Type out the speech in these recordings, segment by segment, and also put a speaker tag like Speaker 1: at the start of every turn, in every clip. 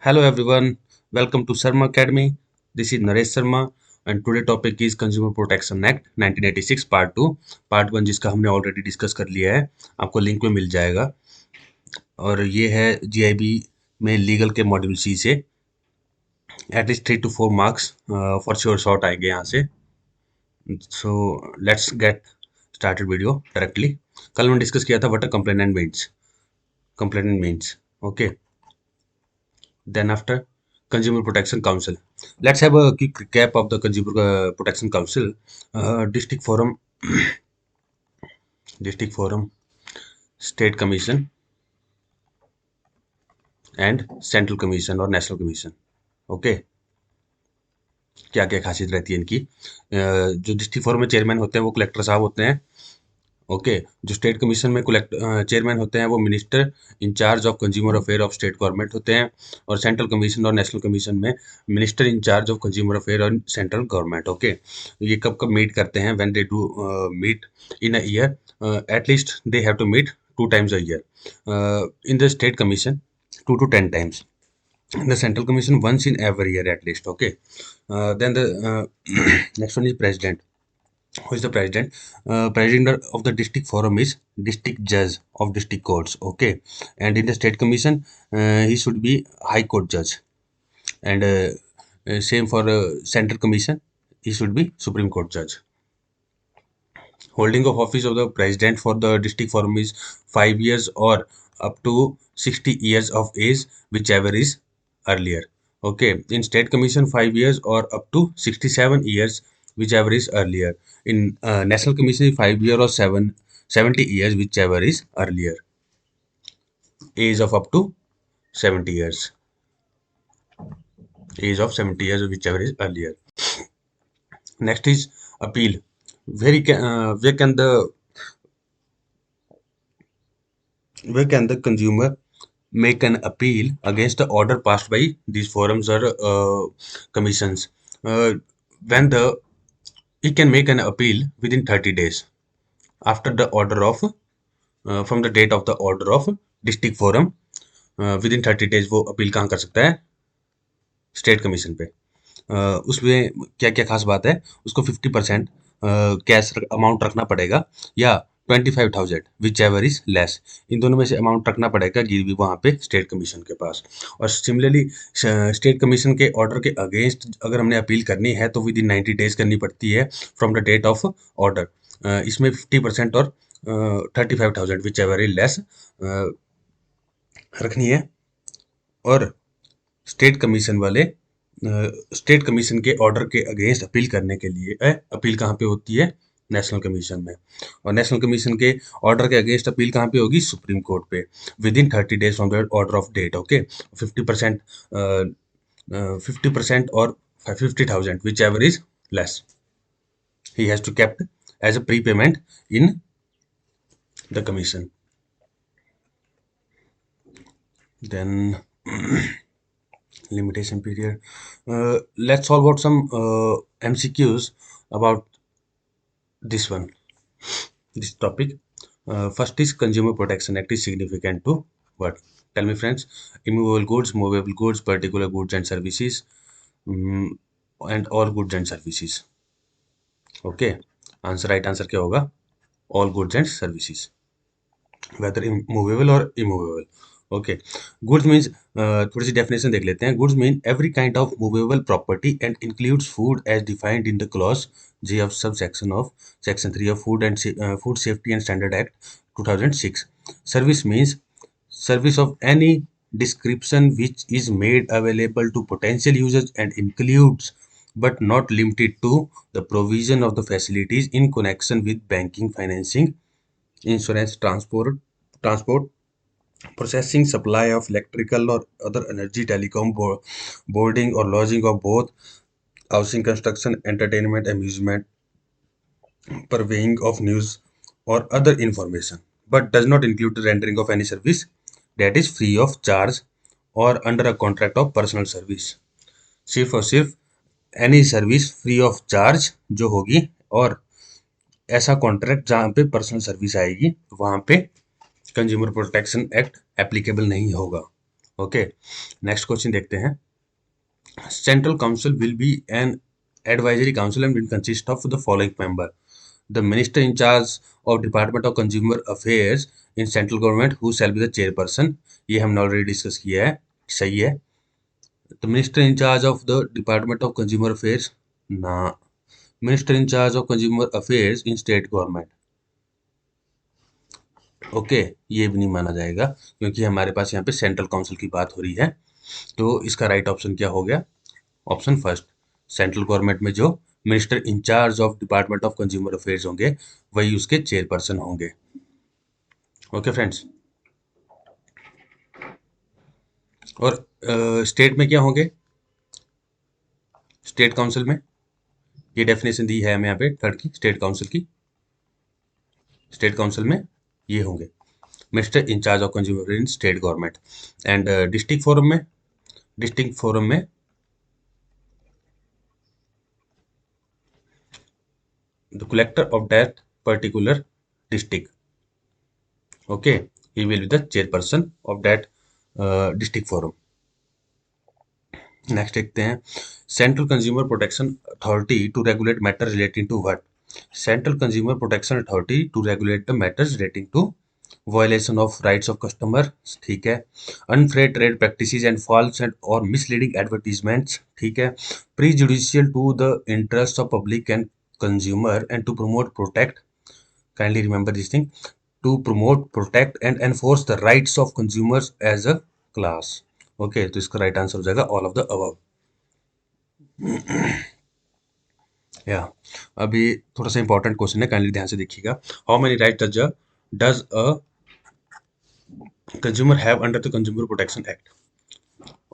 Speaker 1: Hello everyone, welcome to Sharma Academy. This is Naresh Sharma and today topic is Consumer Protection Act 1986 Part 2. Part 1 जिसका हमने already discuss कर लिया है, आपको link में मिल जाएगा। और ये है जीआईबी में लीगल के मॉड्यूल सी से at least 3 to 4 marks for sure short आएंगे यहाँ से। So let's get started video directly. कल हमने डिस्कस किया था what a complainant means okay. Then after Consumer Protection Council. Let's have a quick recap of the Consumer Protection Council. District Forum, State Commission and Central Commission और National Commission. Okay. क्या क्या खासियत रहती है इनकी? जो डिस्ट्रिक्ट फोरम में chairman होते हैं वो कलेक्टर साहब होते हैं। ओके जो स्टेट कमीशन में चेयरमैन होते हैं वो minister in charge of consumer affair of state government होते हैं। और सेंट्रल कमीशन और नेशनल कमीशन में minister in charge of consumer affair और सेंट्रल गवर्नमेंट। ओके ये कब कब मीट करते हैं? When they do meet in a year, at least they have to meet 2 times a year. In the state commission 2 to 10 times. In the central commission once in every year at least. Okay. Then the next one is president. Who is the president? President of the district forum is district judge of district courts. Okay. And in the state commission he should be high court judge. And same for central commission, he should be supreme court judge. Holding of office of the president for the district forum is 5 years or up to 60 years of age, whichever is earlier. Okay. In state commission 5 years or up to 67 years, whichever is earlier. In national commission 5 years or 70 years, whichever is earlier. Age of up to 70 years. Age of 70 years, whichever is earlier. Next is appeal. Where can the consumer make an appeal against the order passed by these forums or commissions? When he can make an appeal within 30 days after the order of from the date of the order of district forum. Within 30 days वो appeal कहाँ कर सकता है? State commission पे। उसमें क्या क्या खास बात है? उसको 50% कैश अमाउंट रखना पड़ेगा या 25,000 विच एवर इज लेस, इन दोनों में से अमाउंट रखना पड़ेगा गिरवी वहाँ पे स्टेट कमीशन के पास। और सिमिलरली स्टेट कमीशन के ऑर्डर के अगेंस्ट अगर हमने अपील करनी है तो विद इन 90 डेज करनी पड़ती है from the date of order. इसमें 50% और 35,000 विच एवर इज लेस रखनी है। और स्टेट कमीशन के ऑर्डर के अगेंस्ट अपील करने के लिए अपील कहाँ पे होती है? नेशनल कमीशन में। और नेशनल कमीशन के ऑर्डर के अगेंस्ट अपील कहाँ पे होगी? सुप्रीम कोर्ट पे within 30 days from the order of date. Okay 50% और 50,000 whichever is less he has to kept as a prepayment in the commission. Then limitation period. Let's solve out some MCQs about this topic. First is Consumer Protection Act is significant to what? Tell me friends. Immovable goods, movable goods, particular goods and services, and all goods and services. Okay. Right answer क्या होगा? All goods and services, whether movable or immovable. Okay. Goods means थोड़ी सी definition देख लेते हैं. Goods mean every kind of movable property and includes food as defined in the clause J of subsection of section 3 of Food Safety and Standard Act 2006. Service means service of any description which is made available to potential users and includes but not limited to the provision of the facilities in connection with banking, financing, insurance, transport, processing, supply of electrical or other energy, telecom, boarding or lodging of both, housing, construction, entertainment, amusement, purveying of news or other information, but does not include the rendering of any service that is free of charge or under a contract of personal service. सिर्फ और सिर्फ any service free of charge जो होगी और ऐसा contract जहाँ पे personal service आएगी वहाँ पे कंज्यूमर प्रोटेक्शन एक्ट एप्लीकेबल नहीं होगा। ओके, नेक्स्ट क्वेश्चन देखते हैं। Central Council will be an advisory council and will consist of the following member: the minister in charge of Department of Consumer Affairs in central government, who shall be the chairperson. ये हमने already discuss किया है, सही है। The minister in charge of the Department of Consumer Affairs, ना, minister in charge of Consumer Affairs in state government, okay, ये भी नहीं माना जाएगा क्योंकि हमारे पास यहाँ पे सेंट्रल काउंसिल की बात हो रही है। तो इसका राइट ऑप्शन क्या हो गया? ऑप्शन फर्स्ट, सेंट्रल गवर्नमेंट में जो minister in charge of department of consumer affairs होंगे वही उसके चेयरपर्सन होंगे। ओके फ्रेंड्स, और स्टेट में क्या होंगे? स्टेट काउंसिल में ये डेफिनेशन दी है हमें यहाँ पे थर्ड की, स्टेट काउंसिल की। स्टेट काउंसिल में ये होंगे minister in charge of consumer in state government. And district forum में the collector of that particular district, okay, he will be the chairperson of that district forum. Next देखते हैं, central consumer protection authority to regulate matter relating to what? Central consumer protection authority to regulate the matters relating to violation of rights of customer, ठीक है, unfair trade practices and false and और misleading advertisements, ठीक है, prejudicial to the interest of public and consumer and to promote protect, kindly remember this thing, to promote protect and enforce the rights of consumers as a class. Okay, तो इसका right answer हो जाएगा all of the above. या अभी थोड़ा सा important question है, kindly ध्यान से देखिएगा। How many right does a consumer have under the consumer protection act?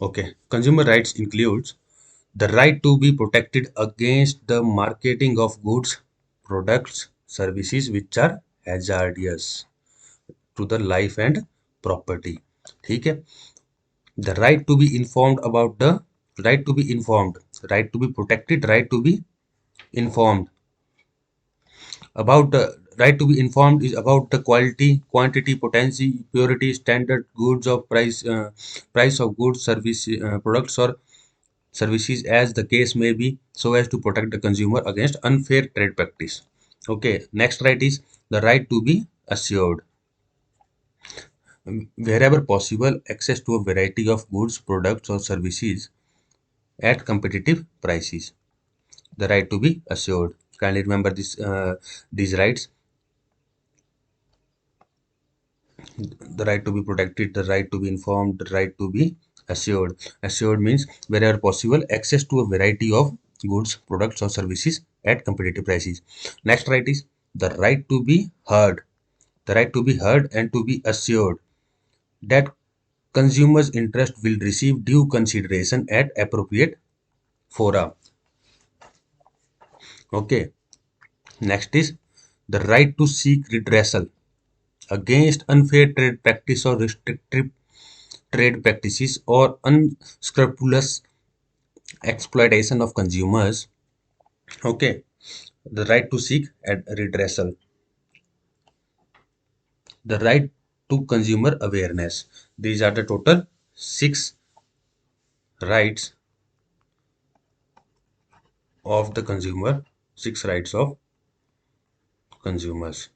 Speaker 1: Okay, consumer rights includes the right to be protected against the marketing of goods, products, services which are hazardous to the life and property, ठीक है। The right to be informed about the right to be informed, right to be protected, right to be informed about right to be informed is about the quality, quantity, potency, purity, standard, goods of price, price of goods, service, products or services as the case may be, so as to protect the consumer against unfair trade practice. Okay, next right is the right to be assured. Wherever possible, access to a variety of goods, products or services at competitive prices. The right to be assured. Kindly remember these rights. The right to be protected, the right to be informed, the right to be assured. Assured means wherever possible, access to a variety of goods, products or services at competitive prices. Next right is the right to be heard. The right to be heard and to be assured that consumers' interest will receive due consideration at appropriate fora. Okay. Next is the right to seek redressal against unfair trade practice or restrictive trade practices or unscrupulous exploitation of consumers. Okay, the right to seek redressal, the right to consumer awareness. These are the total 6 rights of the consumer, 6 rights of consumers.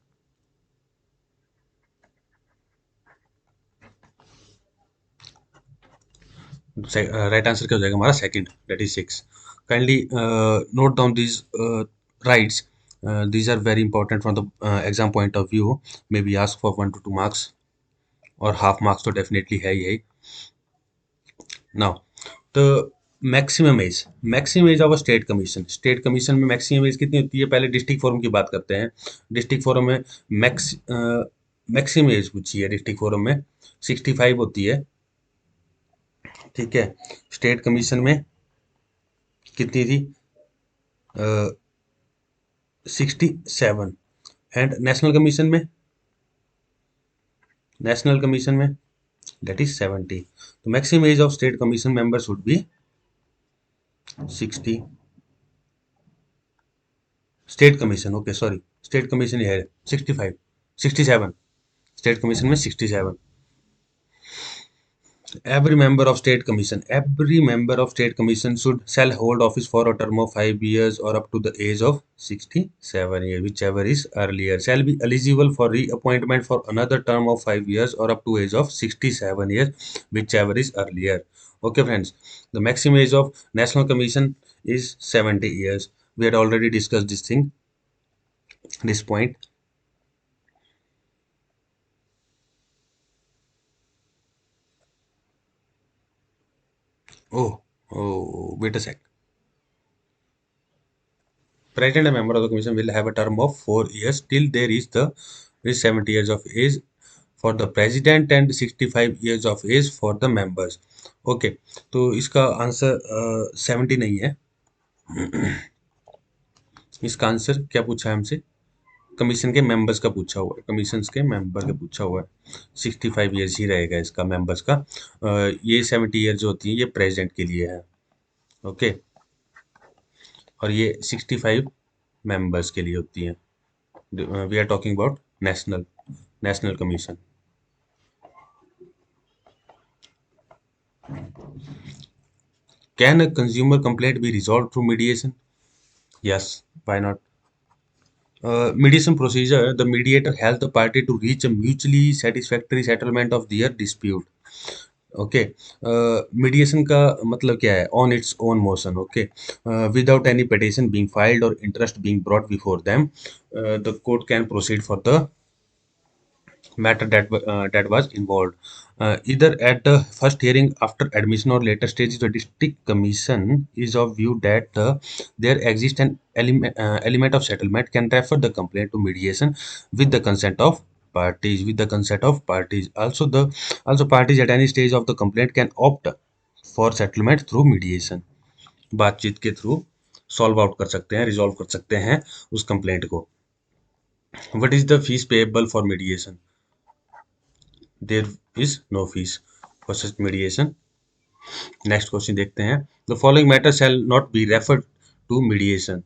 Speaker 1: Right answer क्या हो जाएगा हमारा? Second, that is 6. Kindly note down these rights. These are very important from the exam point of view. Maybe ask for 1 to 2 marks और half marks तो definitely है यही। Now तो maximum age of state commission में maximum age कितनी होती है? पहले डिस्ट्रिक्ट फोरम की बात करते हैं। डिस्ट्रिक्ट फोरम में मैक्सिमम एज पूछी है, डिस्ट्रिक्ट फोरम में 65 होती है, ठीक है। स्टेट कमीशन में कितनी थी? 67। एंड नेशनल कमीशन में that is 70. The maximum age of state commission members would be 60. State commission, okay sorry, state commission है 65, 67, स्टेट कमीशन में 67। Every member of state commission should shall hold office for a term of 5 years or up to the age of 67 years, whichever is earlier, shall be eligible for reappointment for another term of 5 years or up to age of 67 years, whichever is earlier. Okay, friends. The maximum age of national commission is 70 years. We had already discussed this point. Oh, wait a sec. President and member of the commission will have a term of 4 years till there is the is 70 years of age for the president and 65 years of age for the members. Okay, तो इसका answer 70 नहीं है। इसका answer क्या पूछा है हमसे? Commission के मेंबर्स का पूछा हुआ है, कमीशन के मेंबर का पूछा हुआ है। 65 ईयर्स ही रहेगा इसका मेंबर्स का। ये 70 ईयर जो होती है ये प्रेसिडेंट के लिए है। ओके, और ये 65 मेंबर्स के लिए होती है। We are talking about national commission. Can a consumer complaint be resolve through mediation? Yes, why not? Mediation procedure, the mediator helps the party to reach a mutually satisfactory settlement of their dispute. Okay, mediation का मतलब क्या है? On its own motion. Okay, without any petition being filed और interest being brought before them, the court can proceed for the matter that was involved. Either at the first hearing, after admission, or later stages, the district commission is of view that there exists an element of settlement, can refer the complaint to mediation with the consent of parties. Also parties at any stage of the complaint can opt for settlement through mediation. बातचीत के through solve out कर सकते हैं, resolve कर सकते हैं उस complaint को। What is the fees payable for mediation? There is no fees for such mediation. Next question देखते हैं। The following matter shall not be referred to mediation.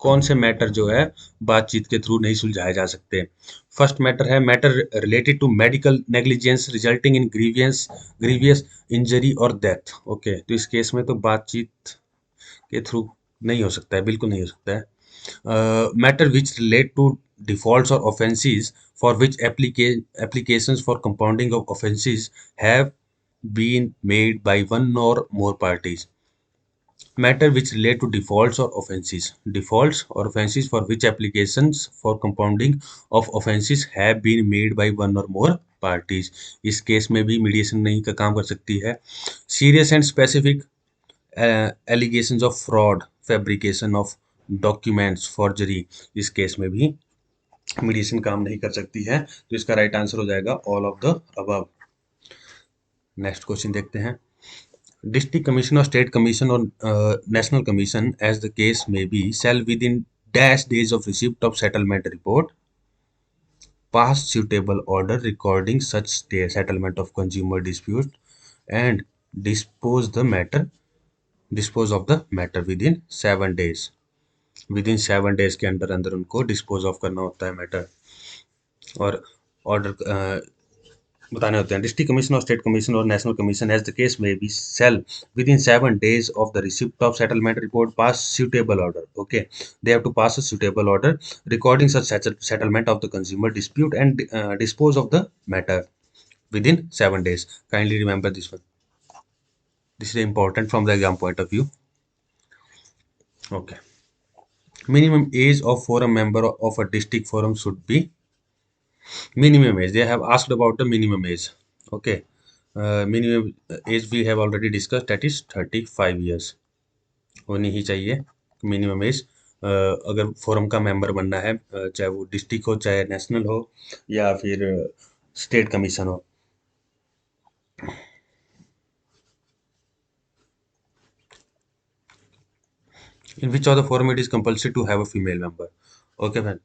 Speaker 1: कौन से मैटर जो है बातचीत के थ्रू नहीं सुलझाए जा सकते? फर्स्ट मैटर है matter related to medical negligence resulting in grievous injury और डेथ। ओके, तो इस केस में तो बातचीत के थ्रू नहीं हो सकता है, बिल्कुल नहीं हो सकता है। Matter which relate to defaults or offences for which applications for compounding of offences have been made by one or more parties. Matter which relate to defaults or offences for which applications for compounding of offences have been made by one or more parties. इस case में भी mediation नहीं का काम कर सकती है। Serious and specific allegations of fraud, fabrication of documents, forgery, इस केस में भी मीडिएशन काम नहीं कर सकती है। तो इसका राइट आंसर हो जाएगा all of the above. Next question देखते हैं। डिस्ट्रिक्ट कमीशन और स्टेट कमीशन और national commission as the case में be shall within dash days of receipt of settlement report pass suitable order recording such settlement of consumer dispute and dispose of the matter within 7 days। With इन 7 days के अंदर अंदर उनको dispose of करना होता है matter, और order बताने होते हैं। डिस्ट्रिक्ट कमीशन और स्टेट कमीशन और national commission as the case में बी सेल विद इन 7 days of the receipt of settlement report pass suitable order। Okay, they have to pass a suitable order recording such settlement of the consumer dispute and dispose of the matter within 7 days। Kindly remember this one. This is important from the exam point of view. Okay. Minimum age of forum member of a district forum should be minimum age. They have asked about the minimum age. Okay. Minimum age we have already discussed, that is 35 years होनी ही चाहिए minimum age. अगर forum का member बनना है, चाहे वो district हो, चाहे नेशनल हो, या फिर स्टेट कमीशन हो। In which of the form it is compulsory to have a female member? Okay friend,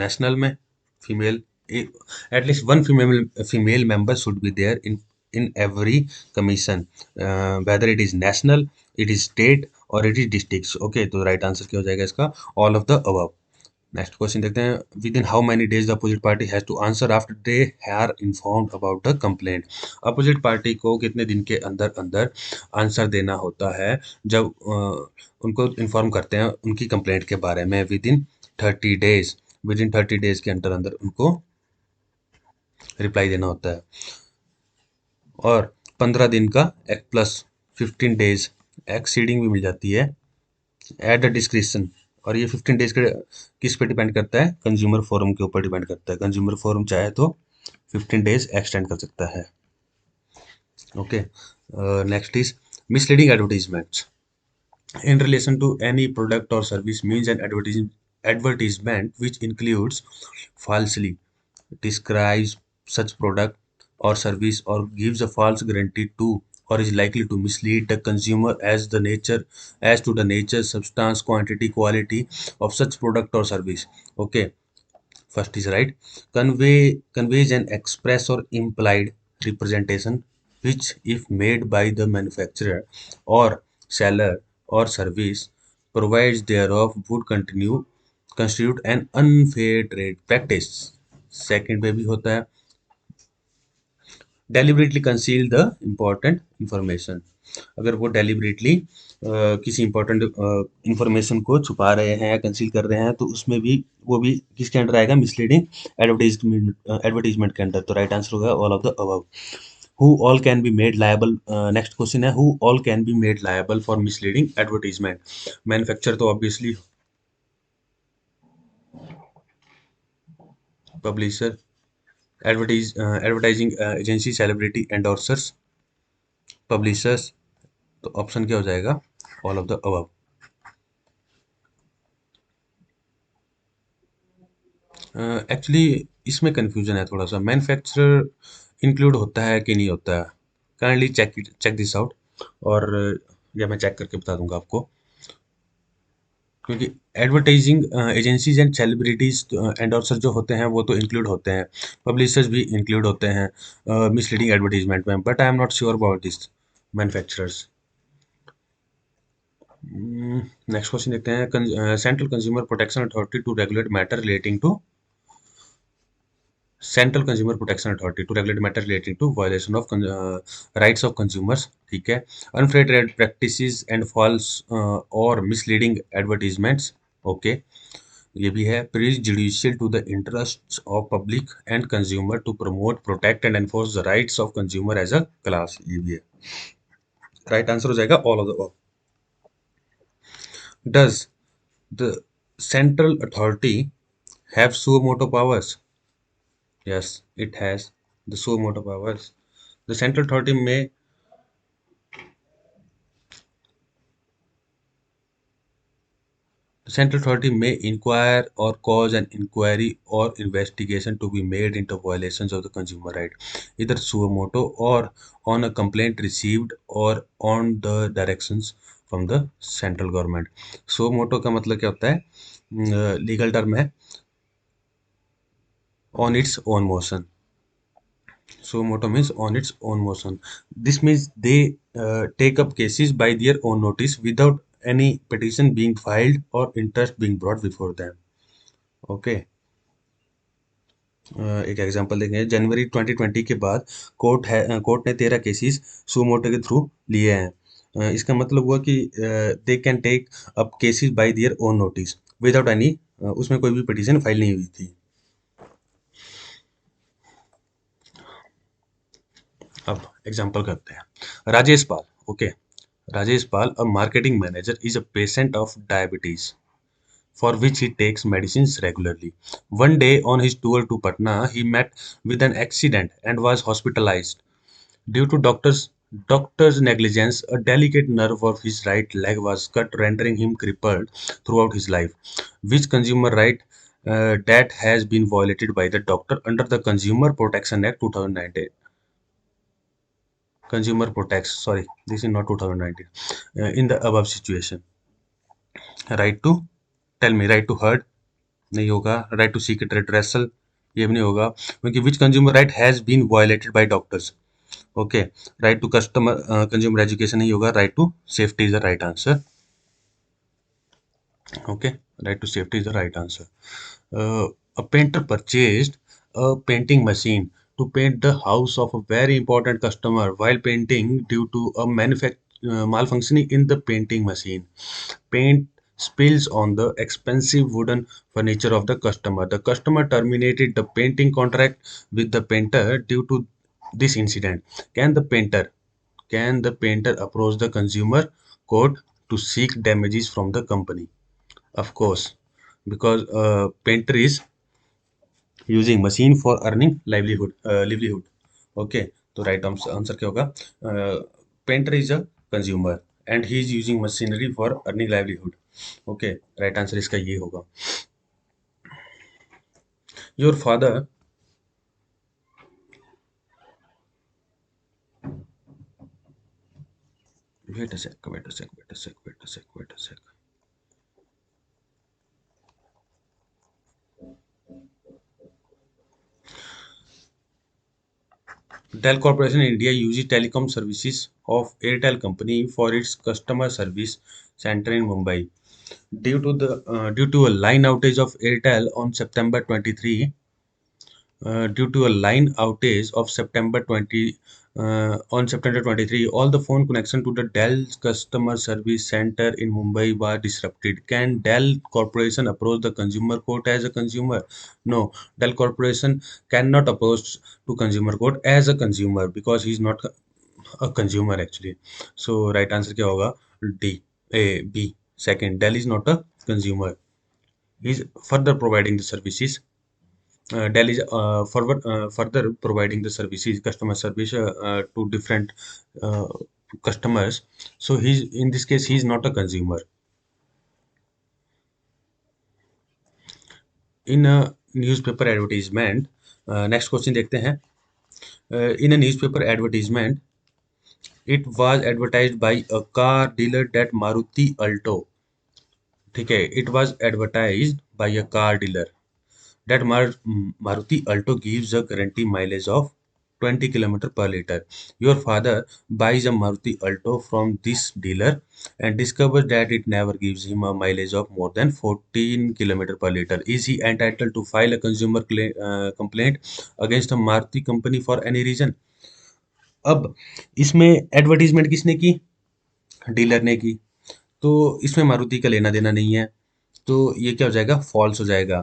Speaker 1: national में female at least one female member should be there in every commission, whether it is national, it is state और it is district. Okay, तो right answer क्या हो जाएगा इसका? All of the above. Next question देखते हैं, within how many days the opposite party has to answer after they are informed about the complaint. Opposite party को कितने दिन के अंदर अंदर आंसर देना होता है जब उनको इन्फॉर्म करते हैं उनकी कंप्लेंट के बारे में। With in 30 days, with in 30 days के अंदर अंदर उनको रिप्लाई देना होता है। और 15 दिन का प्लस 15 डेज एक्सीडिंग भी मिल जाती है एट द डिस्क्रिप्शन। और ये 15 डेज के किस पे डिपेंड करता है, कंज्यूमर फोरम के ऊपर डिपेंड करता है। कंज्यूमर फोरम चाहे तो 15 डेज एक्सटेंड कर सकता है। Okay, next is misleading advertisements in relation to any product or service means an advertisement which includes falsely describes such product or service or gives a false guarantee to or is likely to mislead the consumer as to the nature, substance, quantity, quality of such product or service. Okay, first is right. Conveys an express or implied representation which, if made by the manufacturer or seller or service provides thereof, would constitute an unfair trade practice. Second पे भी होता है deliberately conceal the important information। अगर वो deliberately किसी important information को छुपा रहे हैं या कंसील कर रहे हैं तो उसमें भी वो भी किसके अंडर आएगा, मिसलीडिंग एडवर्टीजमेंट के अंदर। तो राइट आंसर होगा all of the above. Who all can be made liable, next question है, who all can be made liable for misleading advertisement. Manufacture तो obviously, publisher, advertising agency, celebrity, endorsers, publishers. तो option क्या हो जाएगा, all of the above. Actually इसमें confusion है थोड़ा सा, मैन्युफैक्चरर इंक्लूड होता है कि नहीं होता है। Kindly check this out. और या मैं चेक करके बता दूंगा आपको, क्योंकि advertising agencies and celebrities endorser जो होते हैं वो तो इंक्लूड होते हैं, पब्लिशर्स भी इंक्लूड होते हैं मिसलीडिंग एडवर्टीजमेंट में, but I am not sure about this manufacturers. Next question देखते हैं, central consumer protection authority to regulate matter relating to, central consumer protection authority to regulate matter relating to violation of rights of consumers. ठीक है, unfair trade practices and false और misleading advertisements. Okay, ये भी है, prejudicial to the interest of public and consumer to promote, protect and enforce the rights of consumer as a class. ये भी है, right answer हो जाएगा all of the. Does the central authority have suo motu powers? Yes, it has the suo motu powers. The central authority may inquire or cause an inquiry or investigation to be made into violations of the consumer right, either suo motu or on a complaint received or on the directions from the central government. Suo motu का मतलब क्या होता है, legal term है, on its own motion. So moto means on its own motion. This means they take up cases by their own notice without any petition being filed or interest being brought before them. Okay. एक example देंगे, जनवरी 2020 के बाद court ने 13 cases suo motu के through लिए हैं। इसका मतलब हुआ कि they can take up cases by their own notice without any, उसमें कोई भी पिटीशन फाइल नहीं हुई थी। अब एग्जांपल करते हैं, Rajesh Pal. Okay, Rajesh Pal, a marketing manager, is a patient of diabetes for which he takes medicines regularly. One day on his tour to Patna, he met with an accident and was hospitalized. Due to doctor's negligence, a delicate nerve of his right leg was cut, rendering him crippled throughout his life. Which consumer right that has been violated by the doctor under the Consumer Protection Act 2019? Consumer Protects, sorry, this is not 2019. In the above situation, right to, tell me, right to hurt नहीं होगा, right to seek redressal ये भी नहीं होगा, क्योंकि which consumer right has been violated by doctors. Okay, right to customer consumer education नहीं होगा, right to safety is the right answer. Okay, Right to safety is the right answer. A painter purchased a painting machine to paint the house of a very important customer while painting due to a malfunctioning in the painting machine. Paint spills on the expensive wooden furniture of the customer. The customer terminated the painting contract with the painter due to this incident. Can the painter approach the consumer court to seek damages from the company? Of course, because painter is using machine for earning livelihood. Okay, तो right answer क्या होगा? Painter is a consumer and he is using machinery for earning livelihood. Okay, right answer इसका ये होगा. Your father, wait a sec, wait a sec, wait a sec, wait a sec, wait a sec. Dell Corporation India uses telecom services of Airtel Company for its customer service center in Mumbai. Due to a line outage of Airtel on September 23, due to a line outage of September 20 on September 23, all the phone connection to the Dell customer service center in Mumbai were disrupted. Can Dell Corporation approach the consumer court as a consumer? No, Dell Corporation cannot approach to consumer court as a consumer because he's not a consumer actually. So right answer क्या होगा? D. A. B. Second, Dell is not a consumer. He's further providing the services. Dell is further providing the services, customer service to different uh, customers. So he's in this case he's not a consumer. In a newspaper advertisement, next question देखते हैं. In a newspaper advertisement, it was advertised by a car dealer that Maruti Alto. ठीक है, it was advertised by a car dealer that Maruti Alto gives a guarantee mileage of 20 km per liter. Your father buys a Maruti Alto from this dealer and discovers that it never gives him a mileage of more than 14 km per liter. Is he entitled to file a complaint against a Maruti company for any reason? अब इसमें advertisement किसने की? Dealer ने की. तो इसमें मारुति का लेना देना नहीं है, तो ये क्या हो जाएगा? फॉल्स हो जाएगा.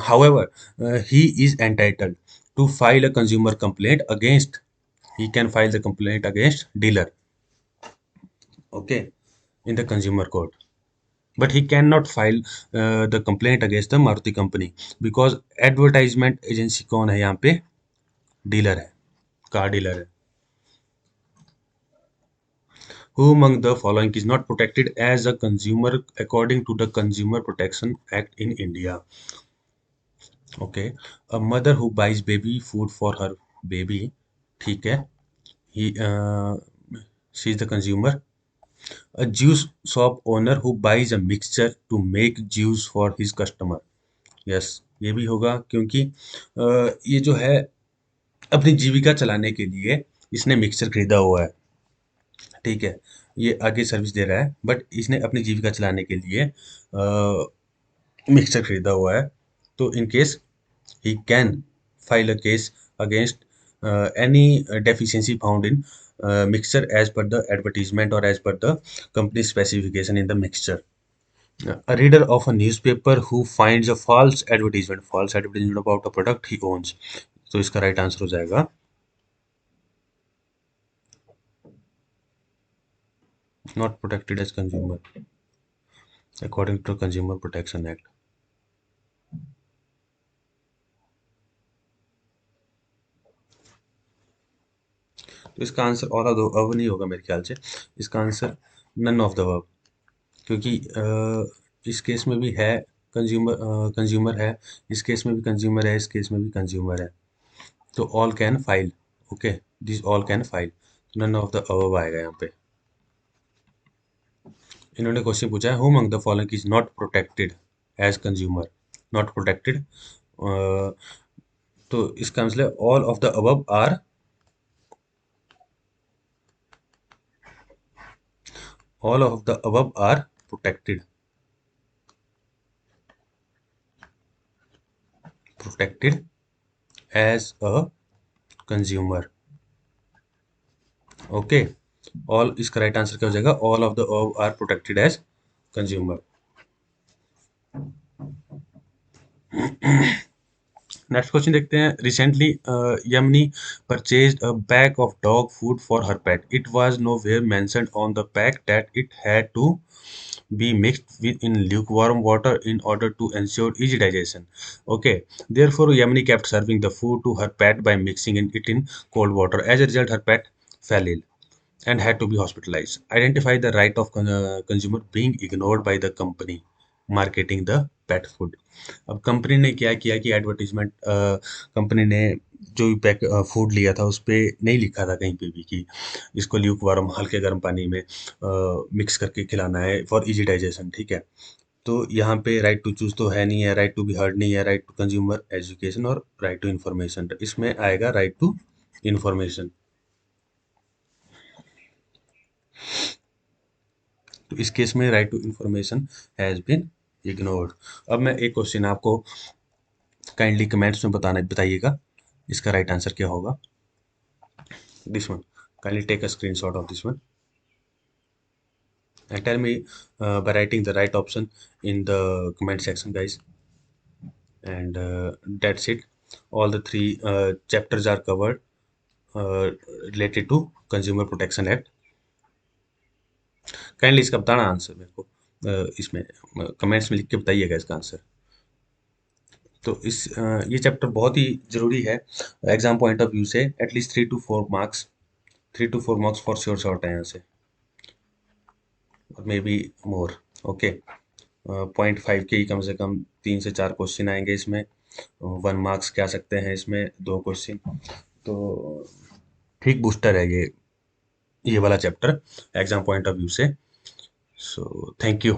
Speaker 1: However he is entitled to file a consumer complaint against he can file the complaint against dealer, okay, in the consumer court, but he cannot file the complaint against the Maruti company because advertisement agency कौन है यहाँ पे? Dealer है, car dealer है. Who among the following is not protected as a consumer according to the Consumer Protection Act in India? Okay, a mother who buys baby food for her baby, ठीक है, he she is the consumer. A juice shop owner who buys a mixture to make juice for his customer. Yes, ये भी होगा क्योंकि ये जो है अपनी जीविका चलाने के लिए इसने मिक्सचर खरीदा हुआ है. ठीक है, ये आगे सर्विस दे रहा है बट इसने अपनी जीविका चलाने के लिए मिक्सचर खरीदा हुआ है. तो in case he can file a case against any deficiency found in mixture as per the advertisement or as per the company specification in the mixture. A reader of a newspaper who finds a false advertisement about a product he owns. तो इसका right answer हो जाएगा not protected as consumer according to Consumer Protection Act. तो इसका answer और अब नहीं होगा मेरे ख्याल से. इसका answer none of the verb, क्योंकि इस केस में भी है कंज्यूमर, कंज्यूमर है, इस केस में भी कंज्यूमर है, इस केस में भी कंज्यूमर है. तो all can file. Okay, this all can file, none of the above आएगा यहाँ पे. इन्होंने क्वेश्चन पूछा है who among the following is not protected as consumer. Not protected, तो इसका मतलब all of the above are, all of the above are protected. protected as a consumer. Okay, all इसका राइट आंसर क्या हो जाएगा? All of the above are protected as consumer. Next question देखते हैं। Recently Yamini purchased a bag of dog food for her pet. It was nowhere mentioned on the pack that it had to be mixed with in lukewarm water in order to ensure easy digestion. Okay, therefore Yamini kept serving the food to her pet by mixing it in cold water. As a result, her pet fell ill and had to be hospitalized. Identify the right of consumer being ignored by the company marketing the pet food. अब company ने क्या किया कि advertisement, company ने जो भी pack food लिया था उस पे नहीं लिखा था कहीं पे भी कि इसको ल्यूक वार्म हल्के गर्म पानी में मिक्स करके खिलाना है फॉर इजी डाइजेशन, ठीक है। तो यहाँ पे राइट टू चूज तो है नहीं है, राइट टू बी हर्ड नहीं है, राइट टू कंज्यूमर एजुकेशन और राइट टू इन्फॉर्मेशन, इसमें आएगा राइट टू इन्फॉर्मेशन। तो इस केस में right to information has been ignored. अब मैं एक क्वेश्चन आपको काइंडली कमेंट्स में बताइएगा इसका राइट आंसर क्या होगा। This one, kindly take a screenshot of this one and tell me by writing the right option in the comment section, guys. And that's it, all the three chapters are covered uh, related to consumer protection act। Kindly इसका बताना answer मेरे को इसमें comments में लिख के बताइएगा इसका आंसर। तो ये चैप्टर बहुत ही जरूरी है एग्जाम पॉइंट ऑफ व्यू से। At least 3 to 4 marks, 3 to 4 marks for sure short है यहाँ से, और मे बी मोर। ओके, 0.5 के ही कम से कम 3 से 4 क्वेश्चन आएंगे इसमें। 1 मार्क्स के आ सकते हैं इसमें 2 क्वेश्चन। तो ठीक बूस्टर है ये वाला chapter exam point of view से। So thank you.